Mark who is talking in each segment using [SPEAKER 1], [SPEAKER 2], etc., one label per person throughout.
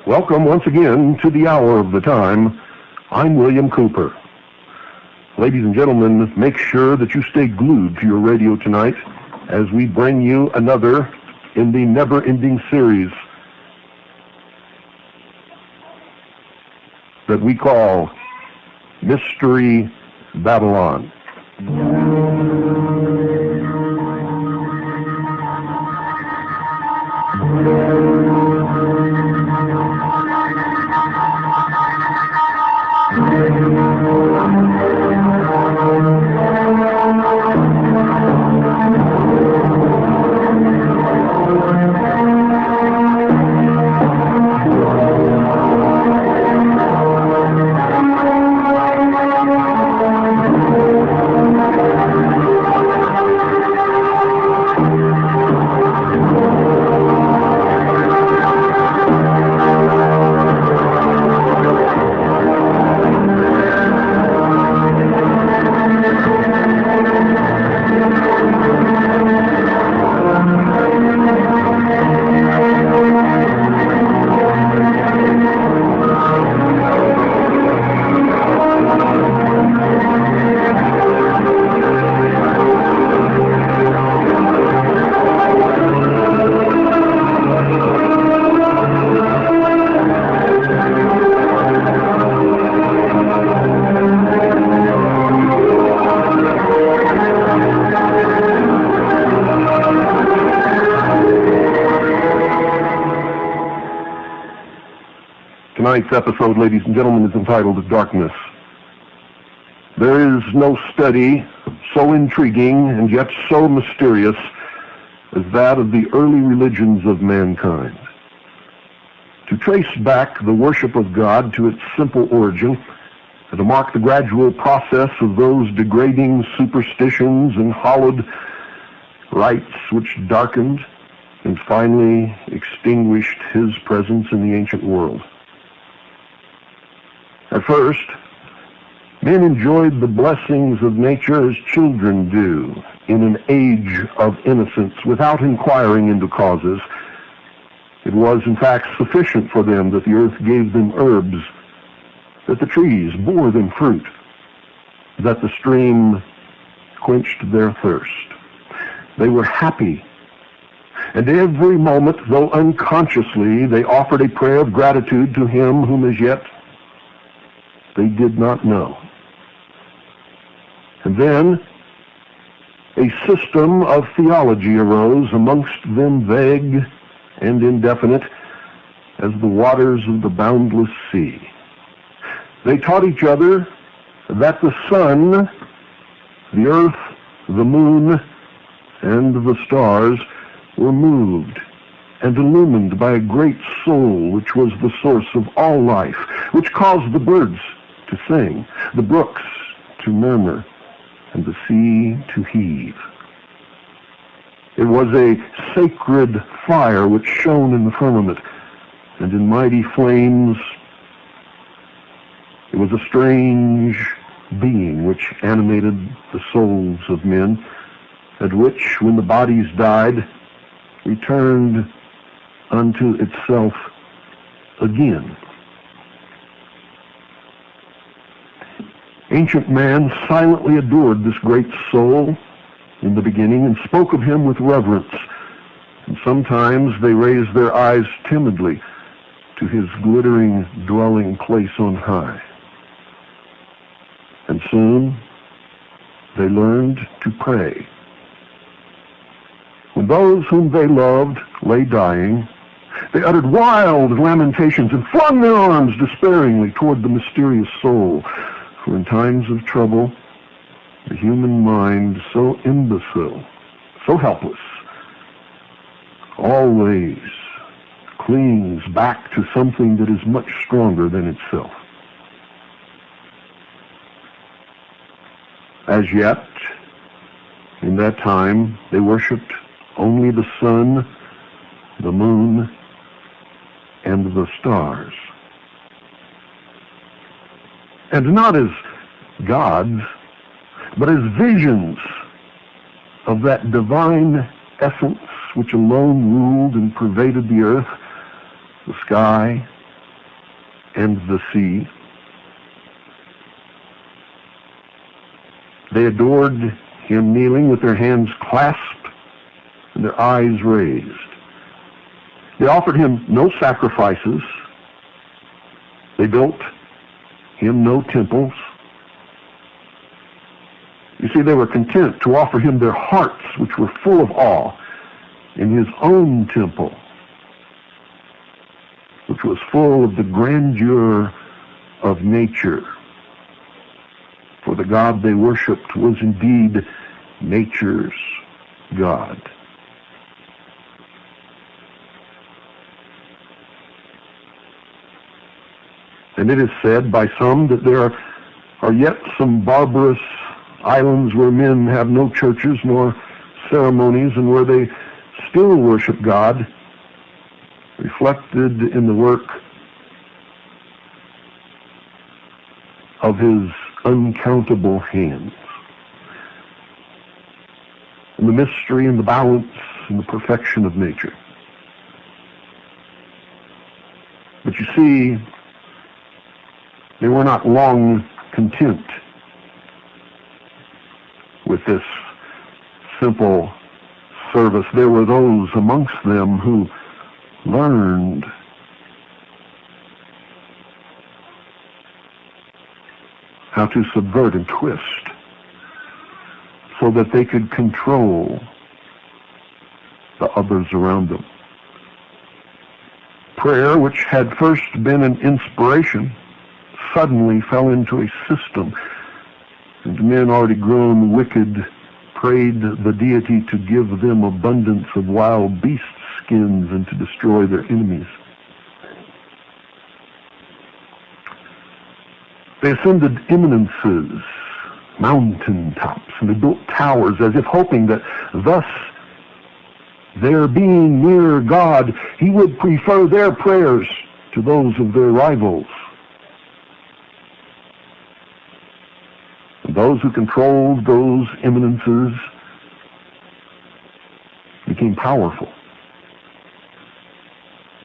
[SPEAKER 1] Welcome once again to the hour of the time. I'm William Cooper. Ladies and gentlemen, make sure that you stay glued to your radio tonight as we bring you another in the never-ending series that we call Mystery Babylon. Tonight's episode, ladies and gentlemen, is entitled Darkness. There is no study so intriguing and yet so mysterious as that of the early religions of mankind. To trace back the worship of God to its simple origin, and to mark the gradual process of those degrading superstitions and hallowed rites which darkened and finally extinguished his presence in the ancient world. At first, men enjoyed the blessings of nature as children do in an age of innocence without inquiring into causes. It was, in fact, sufficient for them that the earth gave them herbs, that the trees bore them fruit, that the stream quenched their thirst. They were happy, and every moment, though unconsciously, they offered a prayer of gratitude to him whom as yet they did not know. And then a system of theology arose, amongst them vague and indefinite as the waters of the boundless sea. They taught each other that the sun, the earth, the moon, and the stars were moved and illumined by a great soul which was the source of all life, which caused the birds to sing, the brooks to murmur, and the sea to heave. It was a sacred fire which shone in the firmament, and in mighty flames it was a strange being which animated the souls of men, and which, when the bodies died, returned unto itself again. Ancient man silently adored this great soul in the beginning and spoke of him with reverence, and sometimes they raised their eyes timidly to his glittering dwelling place on high. And soon they learned to pray. When those whom they loved lay dying, they uttered wild lamentations and flung their arms despairingly toward the mysterious soul. For in times of trouble, the human mind, so imbecile, so helpless, always clings back to something that is much stronger than itself. As yet, in that time, they worshipped only the sun, the moon, and the stars. And not as gods, but as visions of that divine essence which alone ruled and pervaded the earth, the sky, and the sea. They adored him kneeling with their hands clasped and their eyes raised. They offered him no sacrifices. They built him no temples. You see, they were content to offer him their hearts, which were full of awe, in his own temple, which was full of the grandeur of nature. For the God they worshipped was indeed nature's God. And it is said by some that there are yet some barbarous islands where men have no churches nor ceremonies, and where they still worship God, reflected in the work of his uncountable hands, and the mystery and the balance and the perfection of nature. But you see, they were not long content with this simple service. There were those amongst them who learned how to subvert and twist so that they could control the others around them. Prayer, which had first been an inspiration, suddenly fell into a system, and men already grown wicked prayed the deity to give them abundance of wild beast skins and to destroy their enemies. They ascended eminences, mountain tops, and they built towers as if hoping that thus, their being near God, he would prefer their prayers to those of their rivals. And those who controlled those eminences became powerful.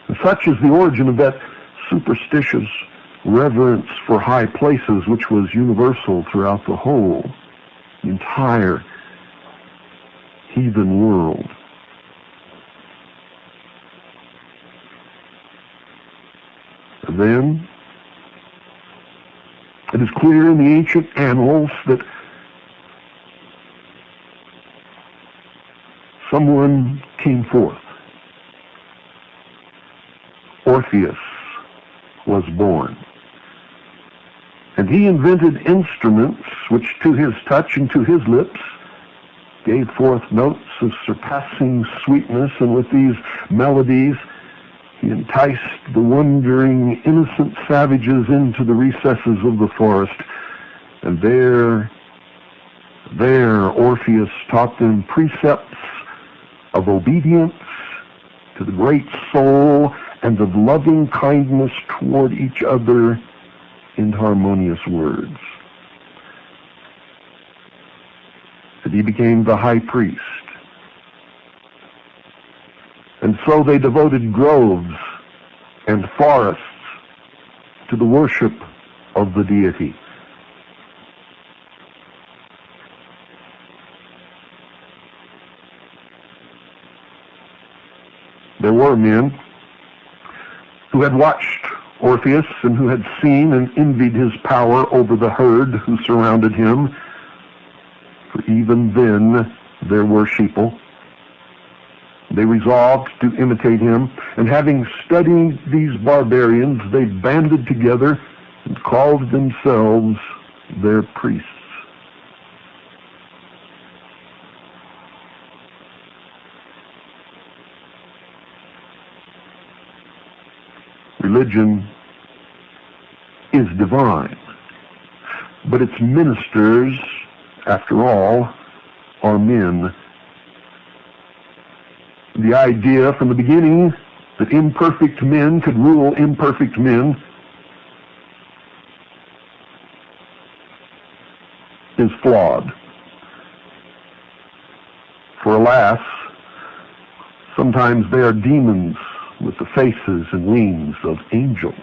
[SPEAKER 1] And such is the origin of that superstitious reverence for high places, which was universal throughout the whole, the entire heathen world. And then, it is clear in the ancient annals that someone came forth. Orpheus was born. And he invented instruments which to his touch and to his lips gave forth notes of surpassing sweetness, and with these melodies he enticed the wondering, innocent savages into the recesses of the forest. And there Orpheus taught them precepts of obedience to the great soul and of loving kindness toward each other in harmonious words. And he became the high priest. And so they devoted groves and forests to the worship of the deity. There were men who had watched Orpheus and who had seen and envied his power over the herd who surrounded him. For even then there were sheeple. They resolved to imitate him, and having studied these barbarians, they banded together and called themselves their priests. Religion is divine, but its ministers after all, are men. The idea from the beginning that imperfect men could rule imperfect men is flawed. For alas, sometimes they are demons with the faces and wings of angels.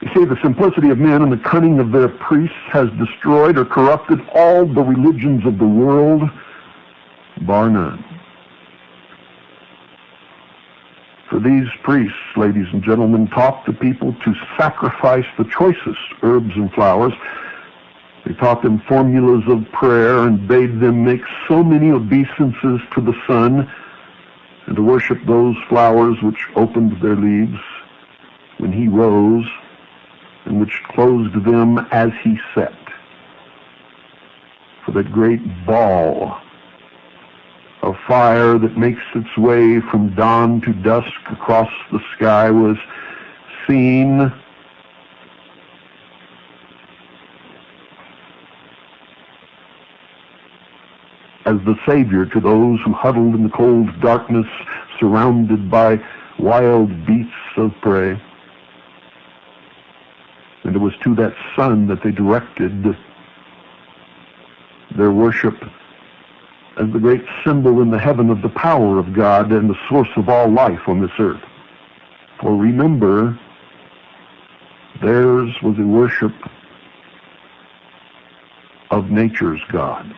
[SPEAKER 1] You see, the simplicity of men and the cunning of their priests has destroyed or corrupted all the religions of the world, bar none. For these priests, ladies and gentlemen, taught the people to sacrifice the choicest herbs and flowers. They taught them formulas of prayer and bade them make so many obeisances to the sun and to worship those flowers which opened their leaves when he rose and which closed them as he set. For that great ball of fire that makes its way from dawn to dusk across the sky was seen as the savior to those who huddled in the cold darkness surrounded by wild beasts of prey. And it was to that sun that they directed their worship as the great symbol in the heaven of the power of God and the source of all life on this earth. For remember, theirs was a worship of nature's God.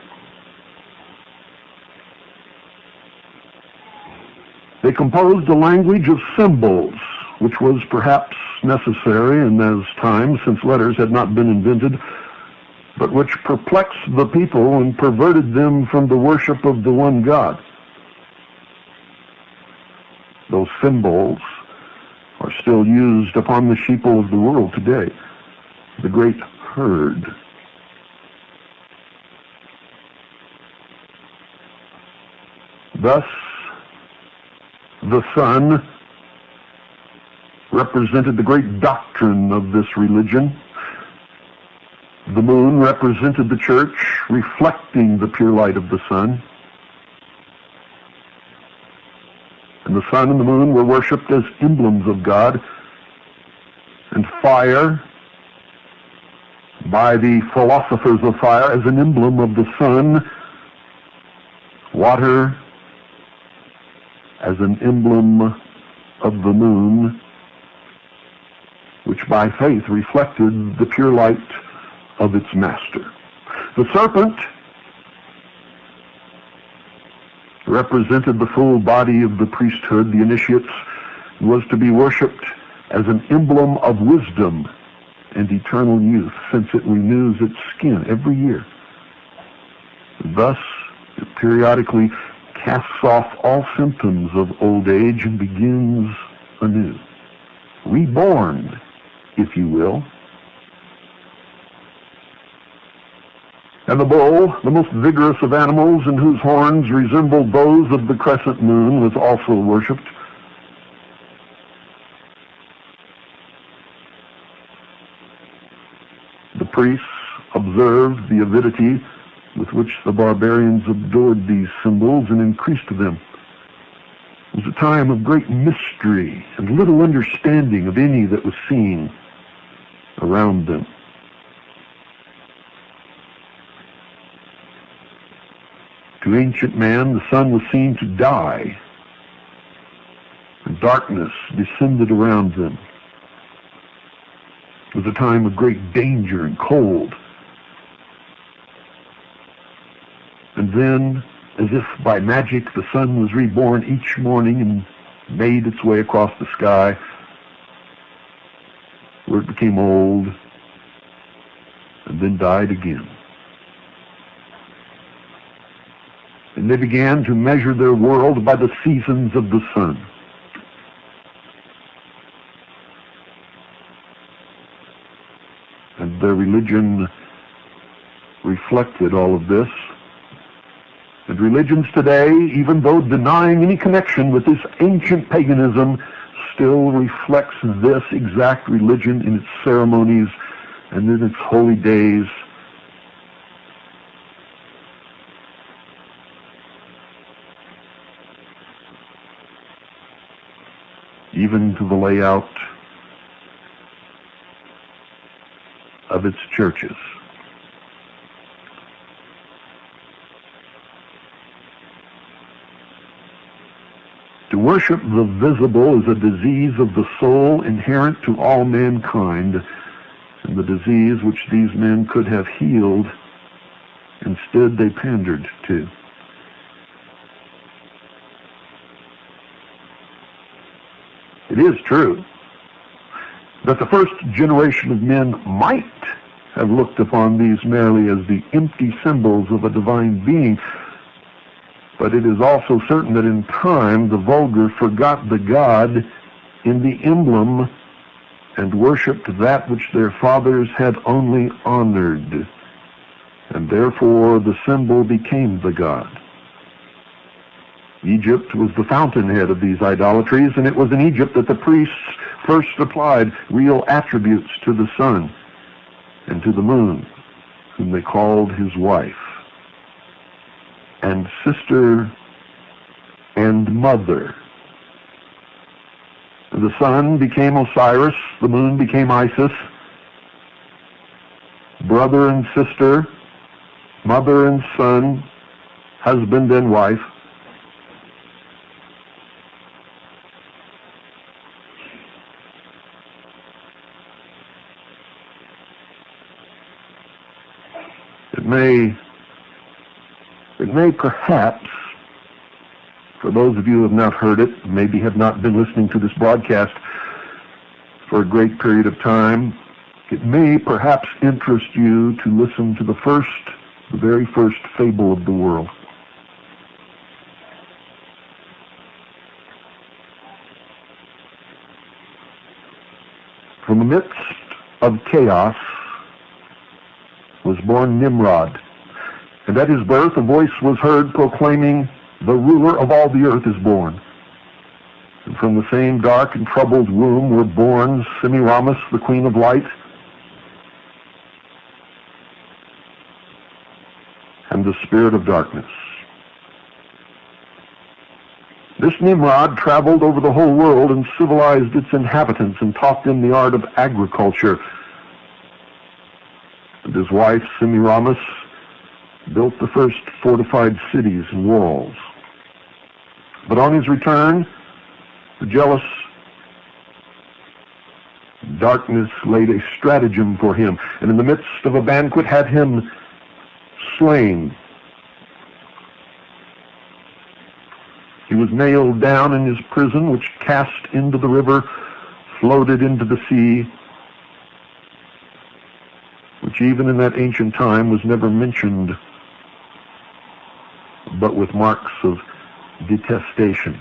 [SPEAKER 1] They composed a language of symbols, which was perhaps necessary in those times since letters had not been invented, but which perplexed the people and perverted them from the worship of the one God. Those symbols are still used upon the sheeple of the world today, the great herd. Thus, the sun represented the great doctrine of this religion. The moon represented the church, reflecting the pure light of the sun. And the sun and the moon were worshipped as emblems of God. And fire, by the philosophers of fire, as an emblem of the sun. Water, as an emblem of the moon, which by faith reflected the pure light of its master. The serpent represented the full body of the priesthood, the initiates, was to be worshipped as an emblem of wisdom and eternal youth, since it renews its skin every year. Thus, it periodically casts off all symptoms of old age and begins anew. Reborn, if you will. And the bull, the most vigorous of animals and whose horns resembled those of the crescent moon, was also worshipped. The priests observed the avidity with which the barbarians adored these symbols and increased them. It was a time of great mystery and little understanding of any that was seen around them. To ancient man, the sun was seen to die, and darkness descended around them. It was a time of great danger and cold. And then, as if by magic, the sun was reborn each morning and made its way across the sky, where it became old and then died again. And they began to measure their world by the seasons of the sun. And their religion reflected all of this. And religions today, even though denying any connection with this ancient paganism, still reflects this exact religion in its ceremonies and in its holy days, even to the layout of its churches. To worship the visible is a disease of the soul inherent to all mankind, and the disease which these men could have healed, instead they pandered to. It is true that the first generation of men might have looked upon these merely as the empty symbols of a divine being, but it is also certain that in time the vulgar forgot the God in the emblem and worshipped that which their fathers had only honored, and therefore the symbol became the God. Egypt was the fountainhead of these idolatries, and it was in Egypt that the priests first applied real attributes to the sun and to the moon, whom they called his wife, and sister and mother. The sun became Osiris, the moon became Isis, brother and sister, mother and son, husband and wife. It may perhaps, for those of you who have not heard it, maybe have not been listening to this broadcast for a great period of time, it may perhaps interest you to listen to the very first fable of the world. From the midst of chaos was born Nimrod, and at his birth a voice was heard proclaiming, "The ruler of all the earth is born." And from the same dark and troubled womb were born Semiramis, the queen of light, and the spirit of darkness. This Nimrod traveled over the whole world and civilized its inhabitants and taught them the art of agriculture. And his wife, Semiramis, built the first fortified cities and walls. But on his return, the jealous darkness laid a stratagem for him, and in the midst of a banquet had him slain. He was nailed down in his prison, which cast into the river, floated into the sea, which even in that ancient time was never mentioned, but with marks of detestation.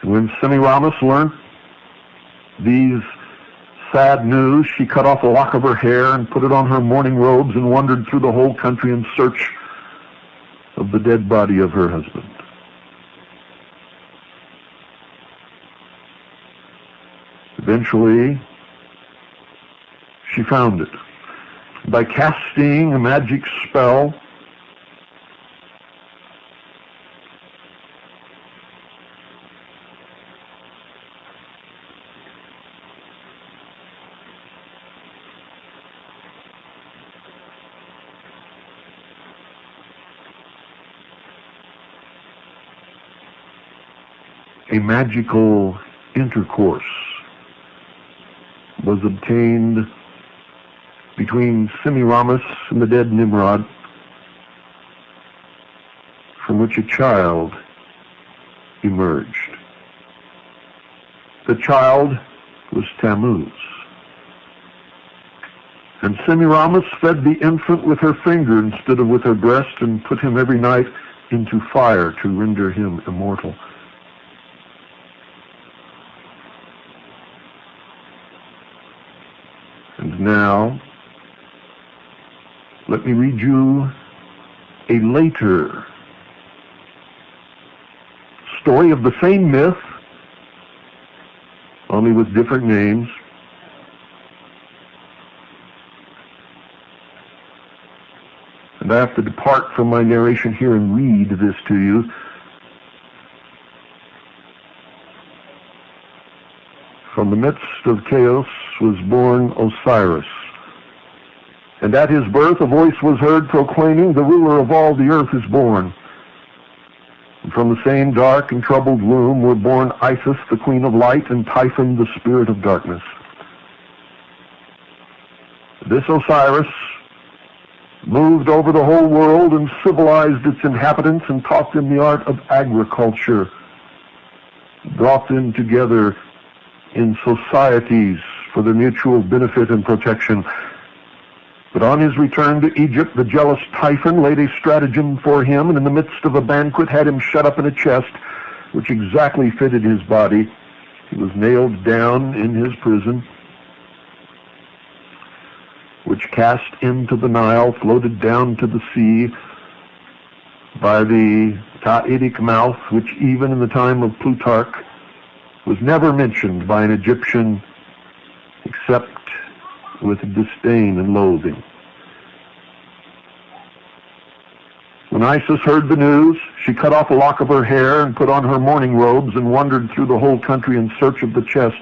[SPEAKER 1] And when Semiramis learned these sad news, she cut off a lock of her hair and put it on her mourning robes and wandered through the whole country in search of the dead body of her husband. Eventually, she found it. By casting a magic spell, a magical intercourse was obtained between Semiramis and the dead Nimrod, from which a child emerged. The child was Tammuz. And Semiramis fed the infant with her finger instead of with her breast, and put him every night into fire to render him immortal. And now, let me read you a later story of the same myth, only with different names. And I have to depart from my narration here and read this to you. From the midst of chaos was born Osiris. And at his birth a voice was heard proclaiming, "The ruler of all the earth is born." And from the same dark and troubled womb were born Isis, the queen of light, and Typhon, the spirit of darkness. This Osiris moved over the whole world and civilized its inhabitants and taught them the art of agriculture, brought them together in societies for their mutual benefit and protection. But on his return to Egypt, the jealous Typhon laid a stratagem for him, and in the midst of a banquet had him shut up in a chest which exactly fitted his body. He was nailed down in his prison, which cast into the Nile, floated down to the sea by the Ta'itic mouth, which even in the time of Plutarch was never mentioned by an Egyptian except with disdain and loathing. When Isis heard the news, she cut off a lock of her hair and put on her mourning robes and wandered through the whole country in search of the chest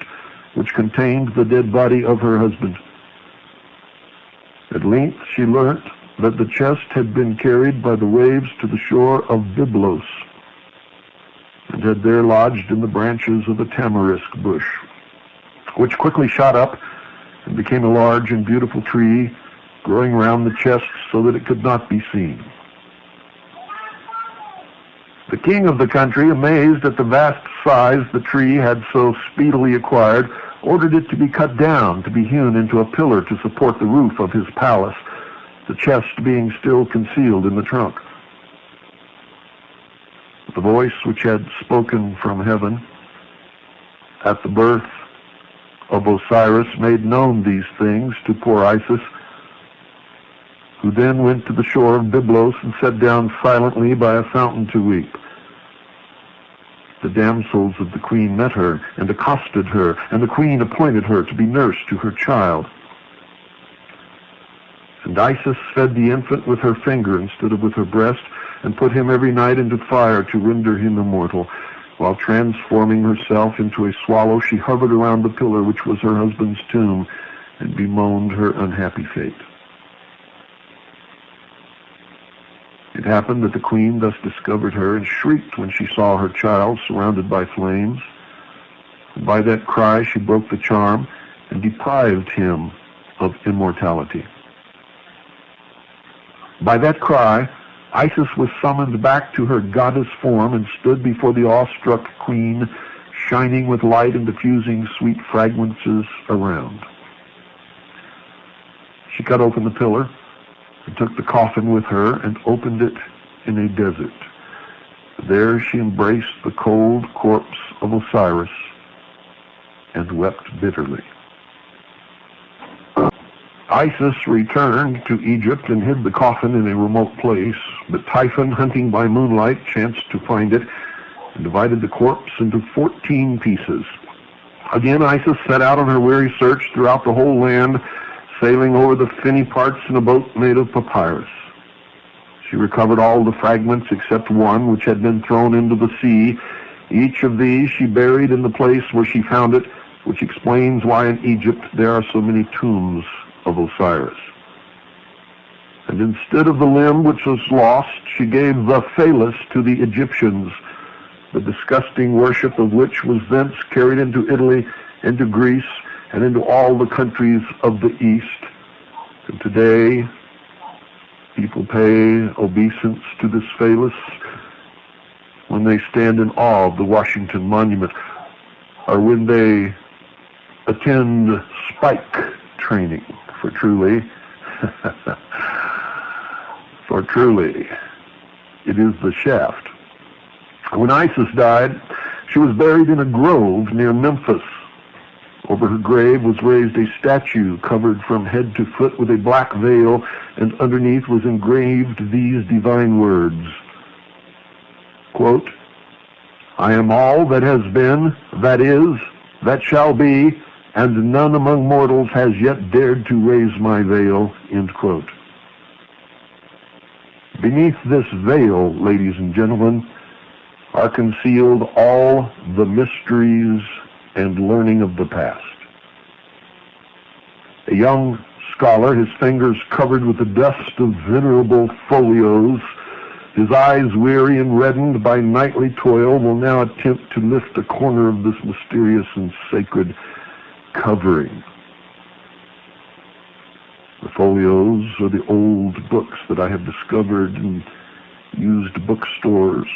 [SPEAKER 1] which contained the dead body of her husband. At length she learnt that the chest had been carried by the waves to the shore of Byblos and had there lodged in the branches of a tamarisk bush, which quickly shot up and became a large and beautiful tree, growing round the chest so that it could not be seen. The king of the country, amazed at the vast size the tree had so speedily acquired, ordered it to be cut down, to be hewn into a pillar to support the roof of his palace, the chest being still concealed in the trunk. The voice which had spoken from heaven at the birth of Osiris made known these things to poor Isis, who then went to the shore of Byblos and sat down silently by a fountain to weep. The damsels of the queen met her and accosted her, and the queen appointed her to be nurse to her child. And Isis fed the infant with her finger instead of with her breast, and put him every night into fire to render him immortal. While transforming herself into a swallow, she hovered around the pillar which was her husband's tomb, and bemoaned her unhappy fate. It happened that the queen thus discovered her, and shrieked when she saw her child surrounded by flames. And by that cry she broke the charm, and deprived him of immortality. By that cry, Isis was summoned back to her goddess form and stood before the awestruck queen, shining with light and diffusing sweet fragrances around. She cut open the pillar and took the coffin with her and opened it in a desert. There she embraced the cold corpse of Osiris and wept bitterly. Isis returned to Egypt and hid the coffin in a remote place, but Typhon, hunting by moonlight, chanced to find it and divided the corpse into 14 pieces. Again Isis set out on her weary search throughout the whole land, sailing over the finny parts in a boat made of papyrus. She recovered all the fragments except one which had been thrown into the sea. Each of these she buried in the place where she found it, which explains why in Egypt there are so many tombs of Osiris. And instead of the limb which was lost, she gave the phallus to the Egyptians, the disgusting worship of which was thence carried into Italy, into Greece, and into all the countries of the East. And today, people pay obeisance to this phallus when they stand in awe of the Washington Monument, or when they attend spike training. For truly, it is the shaft. When Isis died, she was buried in a grove near Memphis. Over her grave was raised a statue covered from head to foot with a black veil, and underneath was engraved these divine words, quote, "I am all that has been, that is, that shall be, and none among mortals has yet dared to raise my veil," end quote. Beneath this veil, ladies and gentlemen, are concealed all the mysteries and learning of the past. A young scholar, his fingers covered with the dust of venerable folios, his eyes weary and reddened by nightly toil, will now attempt to lift a corner of this mysterious and sacred covering. The folios are the old books that I have discovered in used bookstores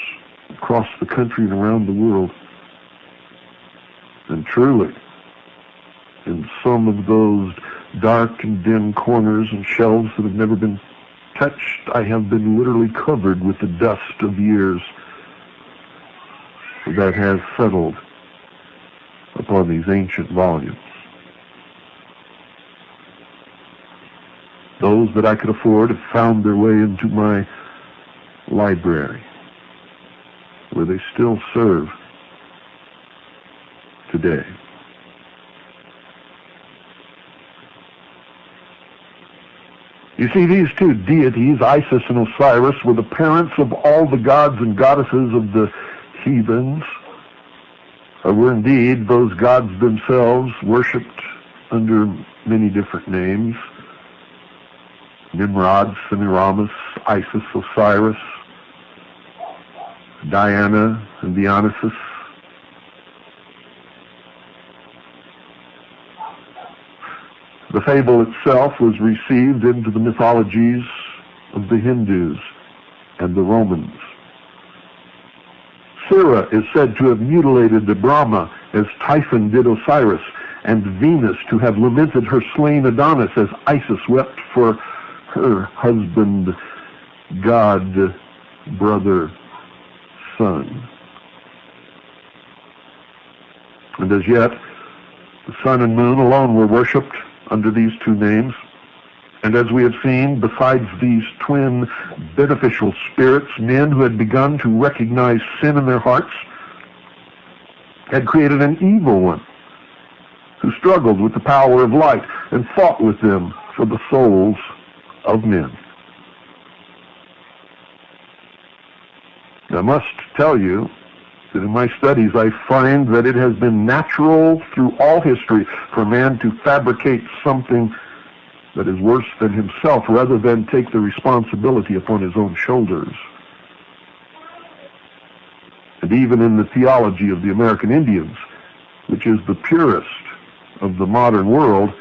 [SPEAKER 1] across the country and around the world. And truly, in some of those dark and dim corners and shelves that have never been touched, I have been literally covered with the dust of years that has settled upon these ancient volumes. Those that I could afford have found their way into my library, where they still serve today. You see, these two deities, Isis and Osiris, were the parents of all the gods and goddesses of the heathens, or were indeed those gods themselves, worshipped under many different names. Nimrod, Semiramis, Isis, Osiris, Diana, and Dionysus. The fable itself was received into the mythologies of the Hindus and the Romans. Sira is said to have mutilated Brahma as Typhon did Osiris, and Venus to have lamented her slain Adonis as Isis wept for her husband, god, brother, son. And as yet, the sun and moon alone were worshipped under these two names. And as we have seen, besides these twin beneficial spirits, men who had begun to recognize sin in their hearts had created an evil one who struggled with the power of light and fought with them for the souls of men. I must tell you that in my studies I find that it has been natural through all history for man to fabricate something that is worse than himself rather than take the responsibility upon his own shoulders. And even in the theology of the American Indians, which is the purest of the modern world,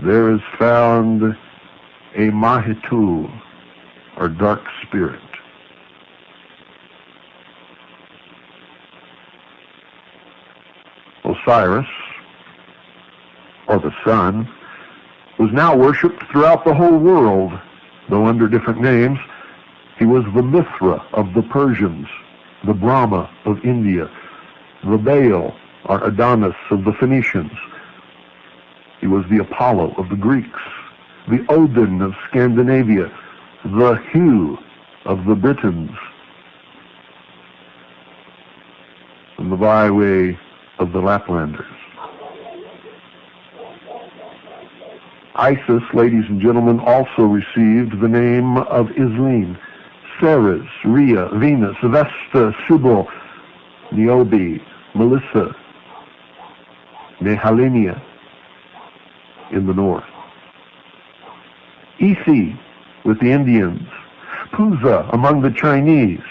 [SPEAKER 1] there is found a Mahitu, or dark spirit. Osiris, or the sun, was now worshipped throughout the whole world, though under different names. He was the Mithra of the Persians, the Brahma of India, the Baal, or Adonis of the Phoenicians. He was the Apollo of the Greeks, the Odin of Scandinavia, the Hu of the Britons, and the Byway of the Laplanders. Isis, ladies and gentlemen, also received the name of Isline, Ceres, Rhea, Venus, Vesta, Cybele, Niobe, Melissa, Nehalenia in the north, Isi with the Indians, Puza among the Chinese,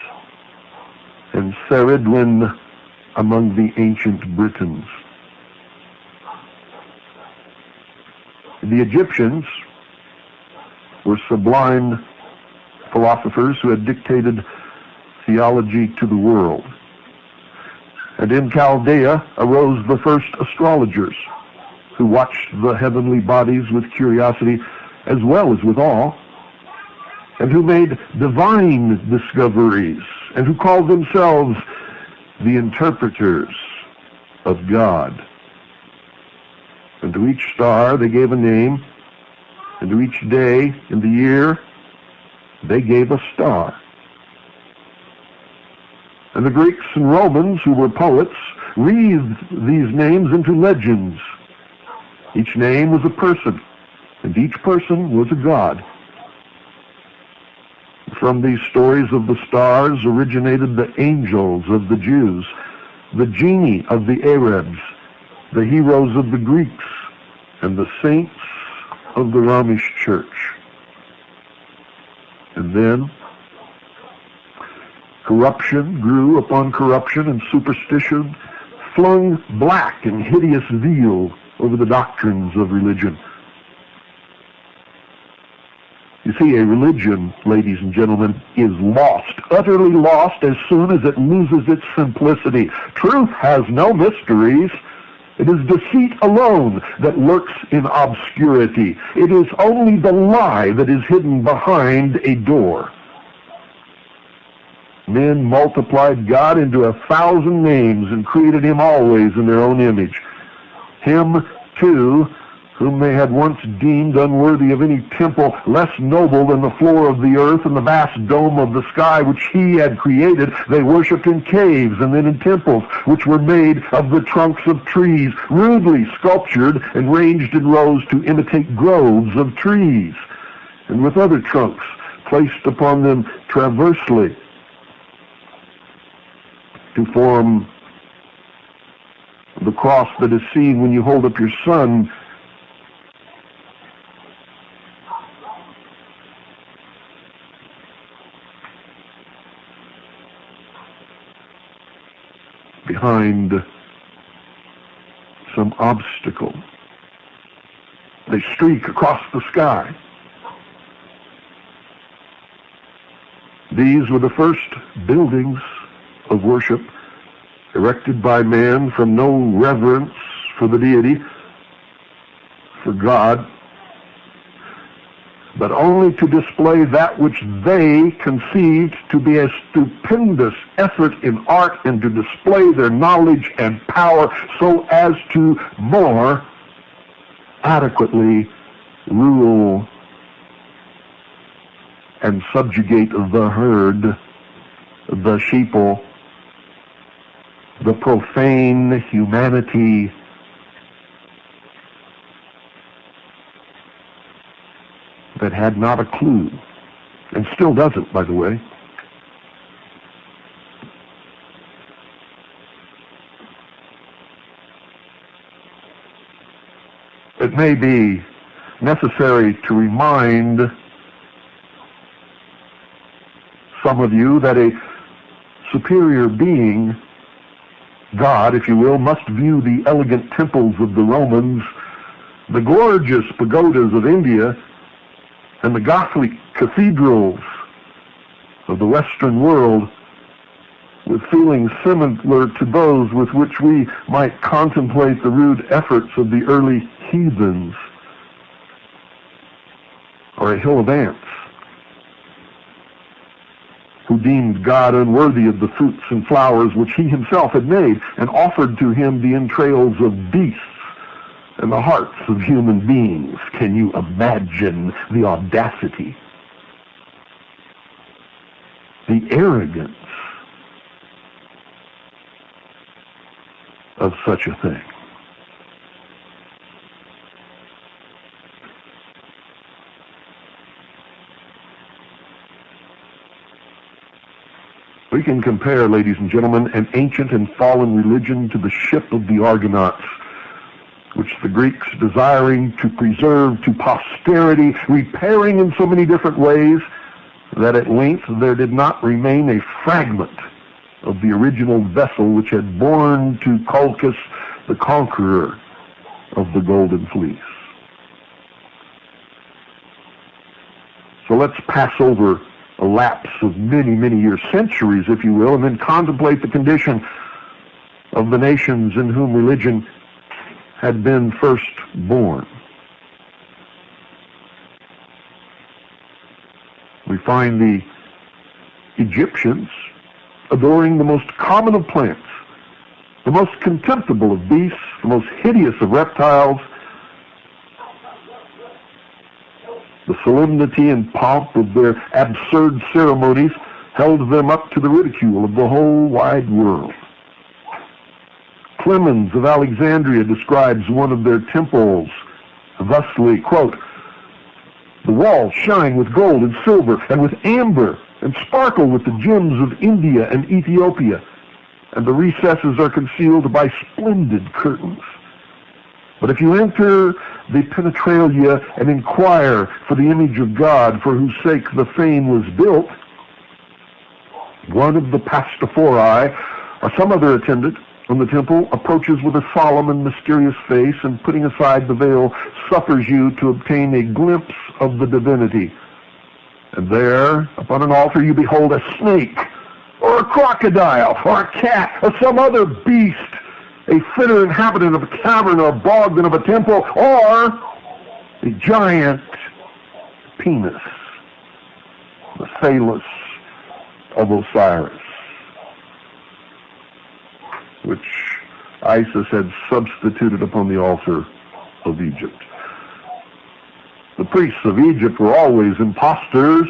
[SPEAKER 1] and Ceridwen among the ancient Britons. The Egyptians were sublime philosophers who had dictated theology to the world. And in Chaldea arose the first astrologers who watched the heavenly bodies with curiosity as well as with awe, and who made divine discoveries, and who called themselves the interpreters of God. And to each star they gave a name, and to each day in the year they gave a star. And the Greeks and Romans, who were poets, wreathed these names into legends. Each name was a person, and each person was a god. From these stories of the stars originated the angels of the Jews, the genii of the Arabs, the heroes of the Greeks, and the saints of the Romish Church. And then corruption grew upon corruption, and superstition flung black and hideous veil over the doctrines of religion. You see, a religion, ladies and gentlemen, is lost, utterly lost, as soon as it loses its simplicity. Truth has no mysteries. It is deceit alone that lurks in obscurity. It is only the lie that is hidden behind a door. Men multiplied God into 1,000 names and created him always in their own image. Him, too, whom they had once deemed unworthy of any temple, less noble than the floor of the earth and the vast dome of the sky which he had created, they worshipped in caves and then in temples, which were made of the trunks of trees, rudely sculptured and ranged in rows to imitate groves of trees, and with other trunks placed upon them transversely to form the cross that is seen when you hold up your son behind some obstacle. They streak across the sky. These were the first buildings of worship erected by man from no reverence for the deity, for God, but only to display that which they conceived to be a stupendous effort in art, and to display their knowledge and power so as to more adequately rule and subjugate the herd, the sheeple, the profane humanity that had not a clue, and still doesn't, by the way. It may be necessary to remind some of you that a superior being, God, if you will, must view the elegant temples of the Romans, the gorgeous pagodas of India, and the Gothic cathedrals of the Western world with feelings similar to those with which we might contemplate the rude efforts of the early heathens, or a hill of ants, who deemed God unworthy of the fruits and flowers which he himself had made, and offered to him the entrails of beasts and the hearts of human beings. Can you imagine the audacity, the arrogance of such a thing? We can compare, ladies and gentlemen, an ancient and fallen religion to the ship of the Argonauts, which the Greeks, desiring to preserve to posterity, repairing in so many different ways, that at length there did not remain a fragment of the original vessel which had borne to Colchis, the conqueror of the Golden Fleece. So let's pass over a lapse of many, many years, centuries, if you will, and then contemplate the condition of the nations in whom religion had been first born. We find the Egyptians adoring the most common of plants, the most contemptible of beasts, the most hideous of reptiles. The solemnity and pomp of their absurd ceremonies held them up to the ridicule of the whole wide world. Clemens of Alexandria describes one of their temples thusly, quote, "The walls shine with gold and silver and with amber and sparkle with the gems of India and Ethiopia, and the recesses are concealed by splendid curtains. But if you enter the penetralia and inquire for the image of God for whose sake the fane was built, one of the pastophori or some other attendant from the temple approaches with a solemn and mysterious face, and putting aside the veil, suffers you to obtain a glimpse of the divinity. And there, upon an altar, you behold a snake, or a crocodile, or a cat, or some other beast, a fitter inhabitant of a cavern or bog than of a temple, or a giant penis, the phallus of Osiris, which Isis had substituted upon the altar of Egypt. The priests of Egypt were always impostors,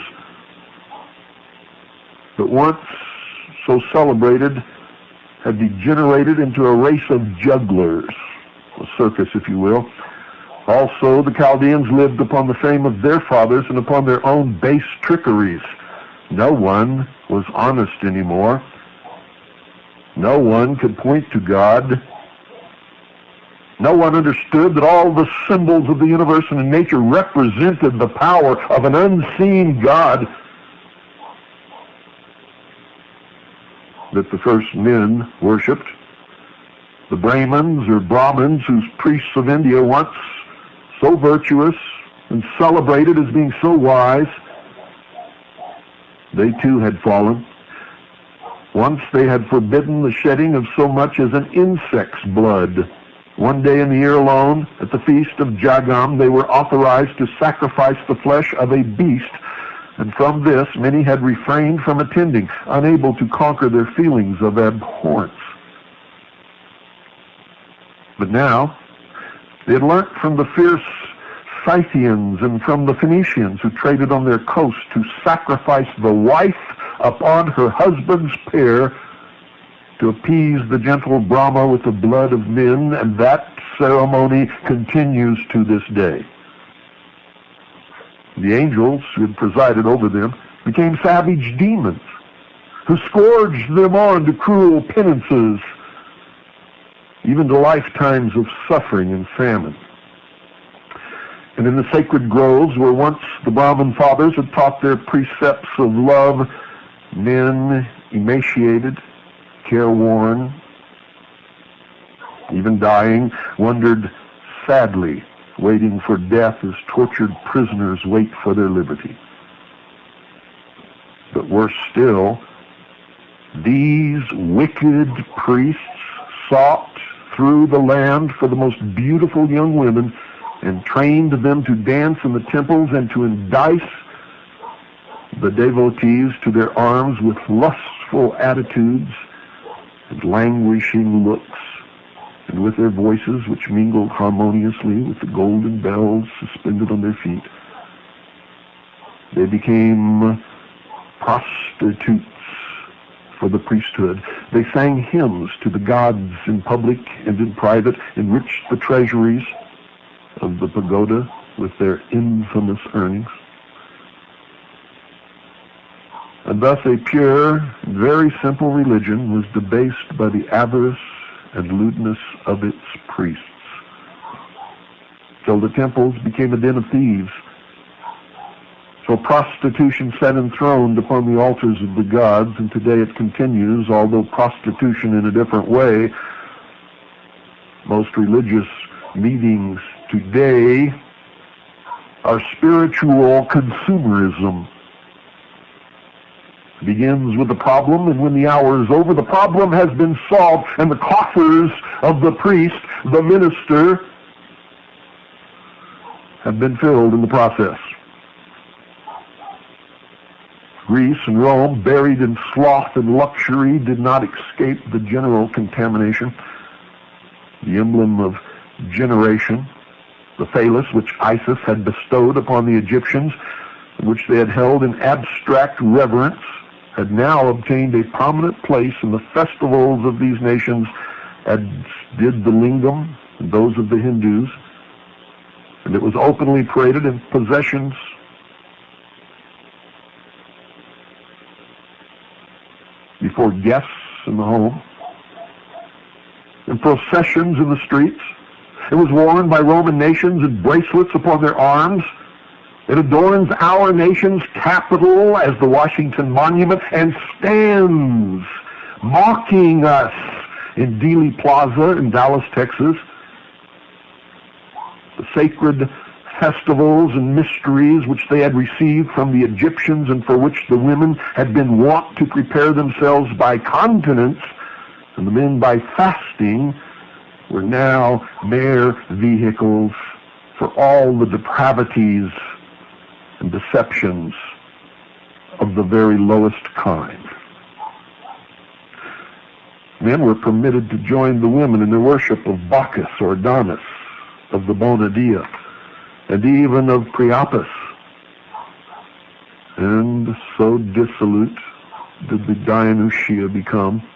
[SPEAKER 1] but once so celebrated had degenerated into a race of jugglers, a circus, if you will. Also, the Chaldeans lived upon the fame of their fathers and upon their own base trickeries. No one was honest anymore. No one could point to God. No one understood that all the symbols of the universe and in nature represented the power of an unseen God that the first men worshipped. The Brahmins or Brahmins, whose priests of India once so virtuous and celebrated as being so wise, they too had fallen. Once they had forbidden the shedding of so much as an insect's blood. One day in the year alone, at the feast of Jagam, they were authorized to sacrifice the flesh of a beast, and from this many had refrained from attending, unable to conquer their feelings of abhorrence. But now, they had learnt from the fierce Scythians and from the Phoenicians who traded on their coast to sacrifice the wife upon her husband's pair to appease the gentle Brahma with the blood of men, and that ceremony continues to this day. The angels who had presided over them became savage demons who scourged them on to cruel penances, even to lifetimes of suffering and famine. And in the sacred groves where once the Brahmin fathers had taught their precepts of love, men emaciated, careworn, even dying, wandered sadly, waiting for death as tortured prisoners wait for their liberty. But worse still, these wicked priests sought through the land for the most beautiful young women and trained them to dance in the temples and to entice the devotees to their arms with lustful attitudes and languishing looks, and with their voices which mingled harmoniously with the golden bells suspended on their feet. They became prostitutes for the priesthood. They sang hymns to the gods in public and in private, enriched the treasuries of the pagoda with their infamous earnings. And thus a pure, very simple religion was debased by the avarice and lewdness of its priests, till the temples became a den of thieves. So prostitution sat enthroned upon the altars of the gods, and today it continues, although prostitution in a different way. Most religious meetings today are spiritual consumerism. It begins with the problem, and when the hour is over, the problem has been solved, and the coffers of the priest, the minister, have been filled in the process. Greece and Rome, buried in sloth and luxury, did not escape the general contamination. The emblem of generation, the phallus which Isis had bestowed upon the Egyptians, which they had held in abstract reverence, had now obtained a prominent place in the festivals of these nations, as did the lingam and those of the Hindus, and it was openly paraded in possessions for guests in the home, and processions in the streets. It was worn by Roman nations in bracelets upon their arms. It adorns our nation's capital as the Washington Monument and stands mocking us in Dealey Plaza in Dallas, Texas. The sacred festivals and mysteries which they had received from the Egyptians and for which the women had been wont to prepare themselves by continence and the men by fasting were now mere vehicles for all the depravities and deceptions of the very lowest kind. Men were permitted to join the women in their worship of Bacchus or Adonis, of the Bona Dea, and even of Priapus. And so dissolute did the Dionysia become,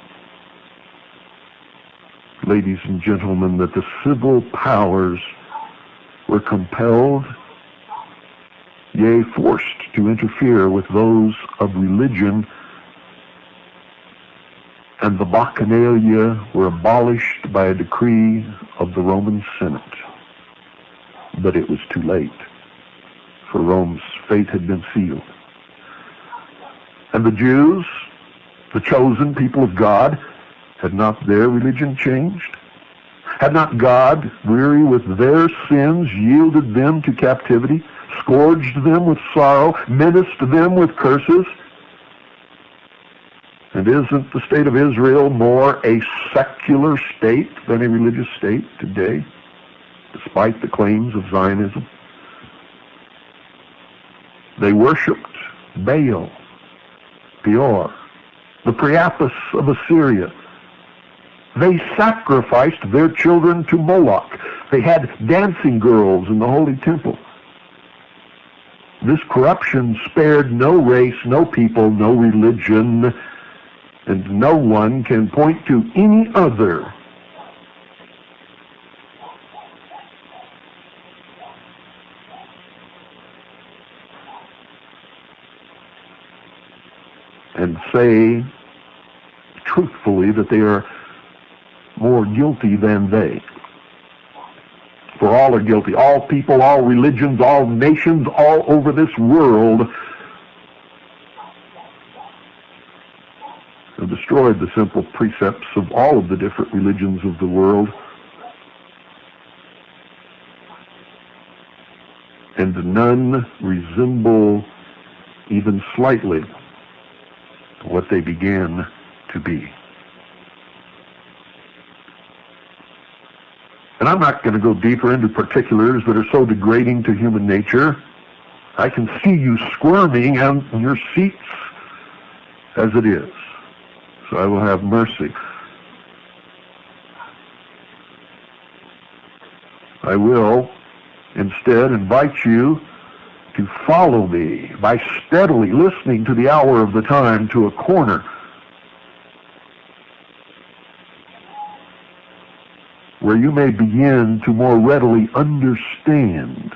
[SPEAKER 1] ladies and gentlemen, that the civil powers were compelled, yea, forced to interfere with those of religion, and the Bacchanalia were abolished by a decree of the Roman Senate. But it was too late, for Rome's fate had been sealed. And the Jews, the chosen people of God, had not their religion changed? Had not God, weary with their sins, yielded them to captivity, scourged them with sorrow, menaced them with curses? And isn't the state of Israel more a secular state than a religious state today, despite the claims of Zionism? They worshipped Baal, Peor, the Priapus of Assyria. They sacrificed their children to Moloch. They had dancing girls in the Holy Temple. This corruption spared no race, no people, no religion, and no one can point to any other and say truthfully that they are more guilty than they. For all are guilty. All people, all religions, all nations, all over this world have destroyed the simple precepts of all of the different religions of the world. And none resemble even slightly what they began to be. And I'm not going to go deeper into particulars that are so degrading to human nature. I can see you squirming on your seats as it is. So I will have mercy. I will instead invite you to follow me by steadily listening to the hour of the time to a corner where you may begin to more readily understand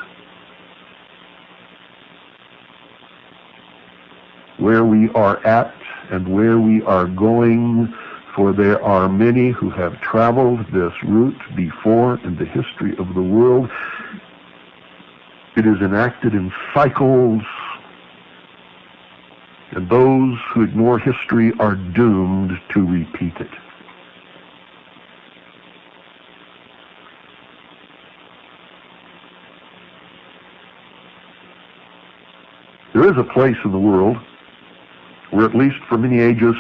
[SPEAKER 1] where we are at and where we are going, for there are many who have traveled this route before in the history of the world. It is enacted in cycles, and those who ignore history are doomed to repeat it. There is a place in the world where, at least for many ages,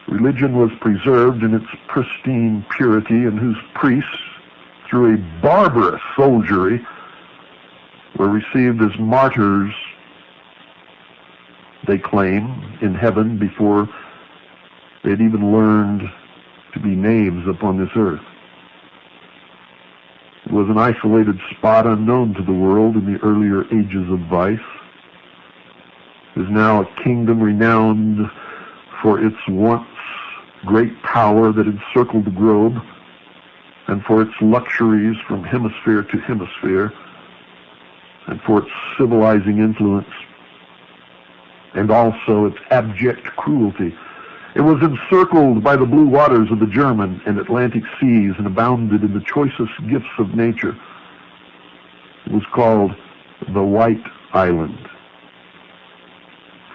[SPEAKER 1] religion was preserved in its pristine purity, and whose priests, through a barbarous soldiery, were received as martyrs, they claim, in heaven before they'd even learned to be names upon this earth. It was an isolated spot unknown to the world in the earlier ages of vice. It is now a kingdom renowned for its once great power that encircled the globe, and for its luxuries from hemisphere to hemisphere, and for its civilizing influence, and also its abject cruelty. It was encircled by the blue waters of the German and Atlantic seas and abounded in the choicest gifts of nature. It was called the White Island,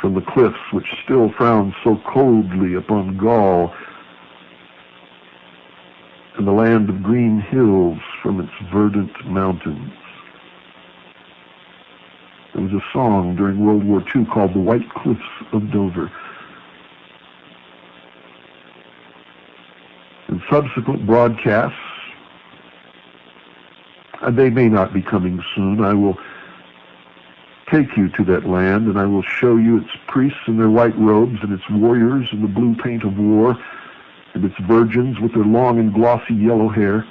[SPEAKER 1] from the cliffs which still frown so coldly upon Gaul, and the land of green hills from its verdant mountains. There was a song during World War II called The White Cliffs of Dover. In subsequent broadcasts, and they may not be coming soon, I will take you to that land, and I will show you its priests in their white robes, and its warriors in the blue paint of war, and its virgins with their long and glossy yellow hair.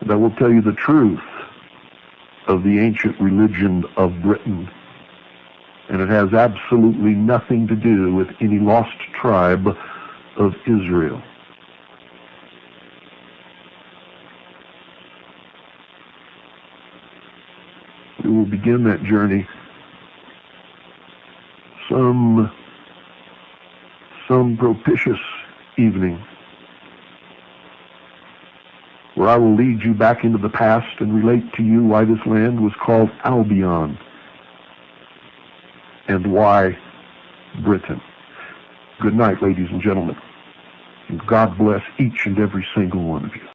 [SPEAKER 1] And I will tell you the truth of the ancient religion of Britain, and it has absolutely nothing to do with any lost tribe of Israel. We will begin that journey some propitious evening, where I will lead you back into the past and relate to you why this land was called Albion and why Britain. Good night, ladies and gentlemen, and God bless each and every single one of you.